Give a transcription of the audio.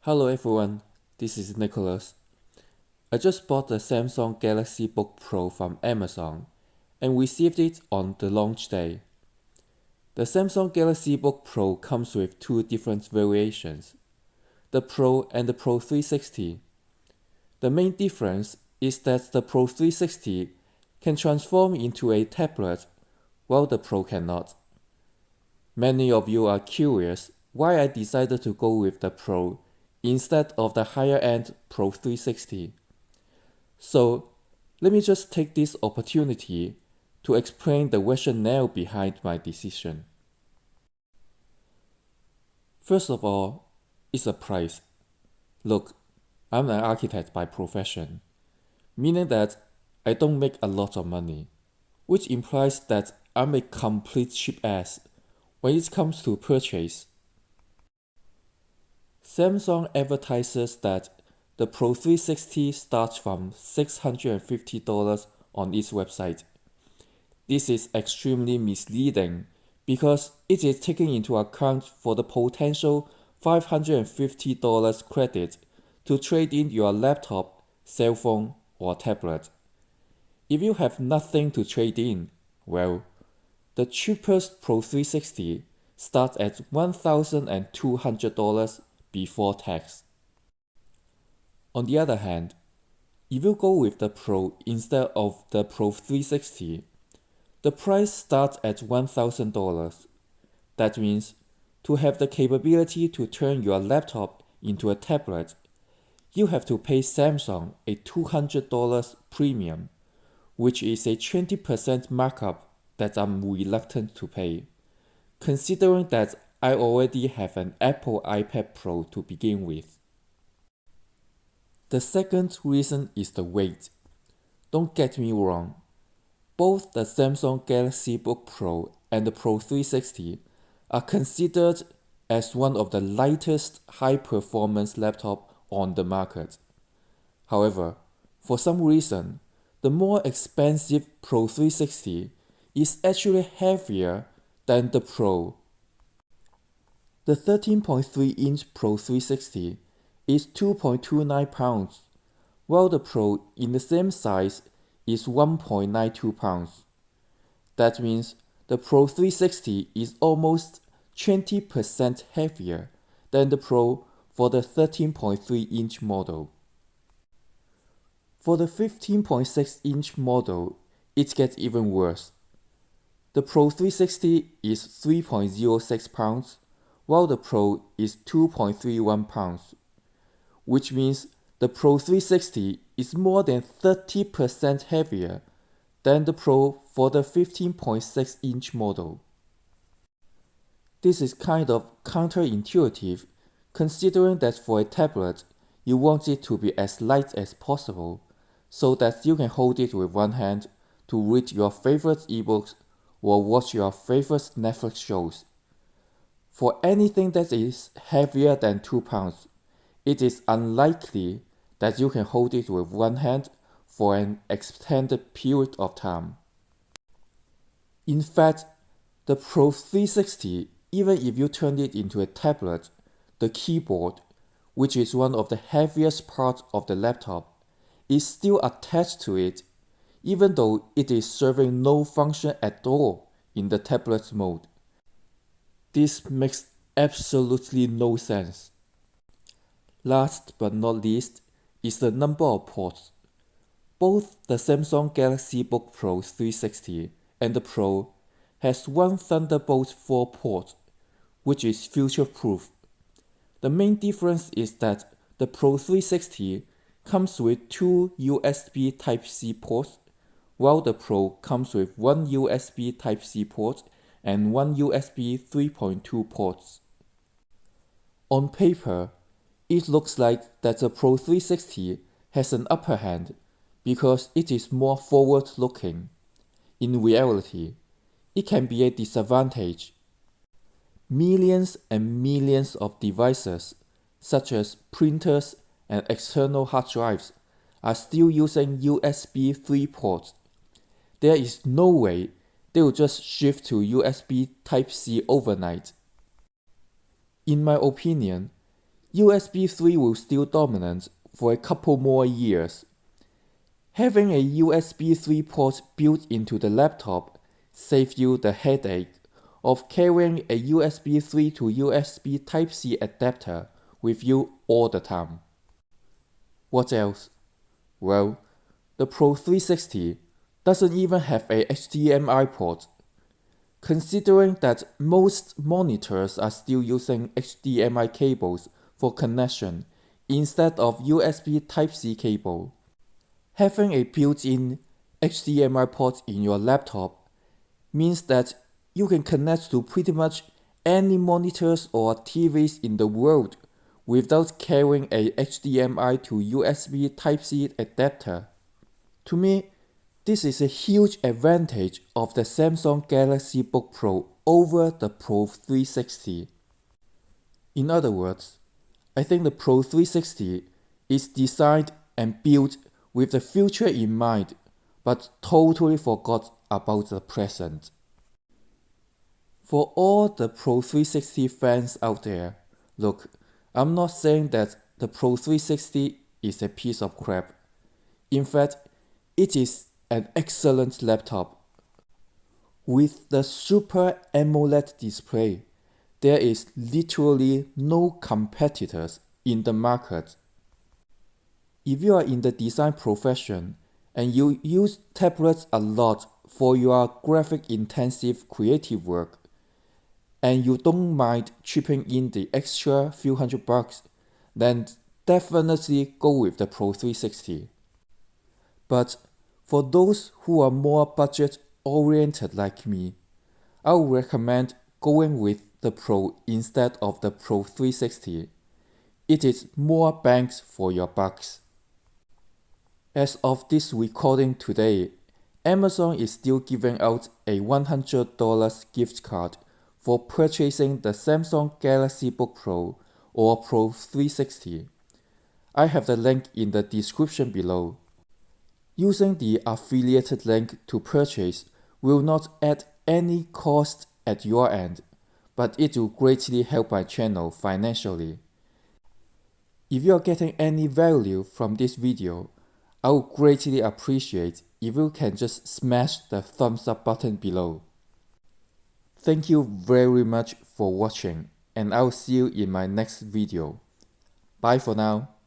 Hello everyone, this is Nicholas. I just bought the Samsung Galaxy Book Pro from Amazon and received it on the launch day. The Samsung Galaxy Book Pro comes with two different variations, the Pro and the Pro 360. The main difference is that the Pro 360 can transform into a tablet while the Pro cannot. Many of you are curious why I decided to go with the Pro instead of the higher-end Pro 360. So, let me just take this opportunity to explain the rationale behind my decision. First of all, it's a price. Look, I'm an architect by profession, meaning that I don't make a lot of money, which implies that I'm a complete cheap ass when it comes to purchase. Samsung advertises that the Pro 360 starts from $650 on its website. This is extremely misleading because it is taking into account for the potential $550 credit to trade in your laptop, cell phone, or tablet. If you have nothing to trade in, well, the cheapest Pro 360 starts at $1,200 before tax. On the other hand, if you go with the Pro instead of the Pro 360, the price starts at $1,000. That means to have the capability to turn your laptop into a tablet, you have to pay Samsung a $200 premium, which is a 20% markup that I'm reluctant to pay, considering that I already have an Apple iPad Pro to begin with. The second reason is the weight. Don't get me wrong, both the Samsung Galaxy Book Pro and the Pro 360 are considered as one of the lightest high-performance laptops on the market. However, for some reason, the more expensive Pro 360 is actually heavier than the Pro. The 13.3-inch Pro 360 is 2.29 pounds, while the Pro in the same size is 1.92 pounds. That means the Pro 360 is almost 20% heavier than the Pro for the 13.3-inch model. For the 15.6-inch model, it gets even worse. The Pro 360 is 3.06 pounds, while the Pro is 2.31 pounds, which means the Pro 360 is more than 30% heavier than the Pro for the 15.6-inch model. This is kind of counterintuitive, considering that for a tablet, you want it to be as light as possible, so that you can hold it with one hand to read your favorite ebooks or watch your favorite Netflix shows. For anything that is heavier than 2 pounds, it is unlikely that you can hold it with one hand for an extended period of time. In fact, the Pro 360, even if you turn it into a tablet, the keyboard, which is one of the heaviest parts of the laptop, is still attached to it, even though it is serving no function at all in the tablet mode. This makes absolutely no sense. Last but not least is the number of ports. Both the Samsung Galaxy Book Pro 360 and the Pro has one Thunderbolt 4 port, which is future-proof. The main difference is that the Pro 360 comes with two USB Type-C ports, while the Pro comes with one USB Type-C port and one USB 3.2 ports. On paper, it looks like that the Pro 360 has an upper hand because it is more forward-looking. In reality, it can be a disadvantage. Millions and millions of devices, such as printers and external hard drives, are still using USB 3 ports. There is no way they will just shift to USB Type-C overnight. In my opinion, USB 3 will still dominate for a couple more years. Having a USB 3 port built into the laptop saves you the headache of carrying a USB 3 to USB Type-C adapter with you all the time. What else? Well, the Pro 360 doesn't even have a HDMI port. Considering that most monitors are still using HDMI cables for connection instead of USB Type-C cable, having a built-in HDMI port in your laptop means that you can connect to pretty much any monitors or TVs in the world without carrying a HDMI to USB Type-C adapter. To me, this is a huge advantage of the Samsung Galaxy Book Pro over the Pro 360. In other words, I think the Pro 360 is designed and built with the future in mind, but totally forgot about the present. For all the Pro 360 fans out there, look, I'm not saying that the Pro 360 is a piece of crap. In fact, it is an excellent laptop. With the Super AMOLED display, there is literally no competitors in the market. If you are in the design profession and you use tablets a lot for your graphic-intensive creative work, and you don't mind chipping in the extra few $100, then definitely go with the Pro 360. But for those who are more budget-oriented like me, I would recommend going with the Pro instead of the Pro 360. It is more bangs for your bucks. As of this recording today, Amazon is still giving out a $100 gift card for purchasing the Samsung Galaxy Book Pro or Pro 360. I have the link in the description below. Using the affiliated link to purchase will not add any cost at your end, but it will greatly help my channel financially. If you are getting any value from this video, I would greatly appreciate if you can just smash the thumbs up button below. Thank you very much for watching, and I'll see you in my next video. Bye for now.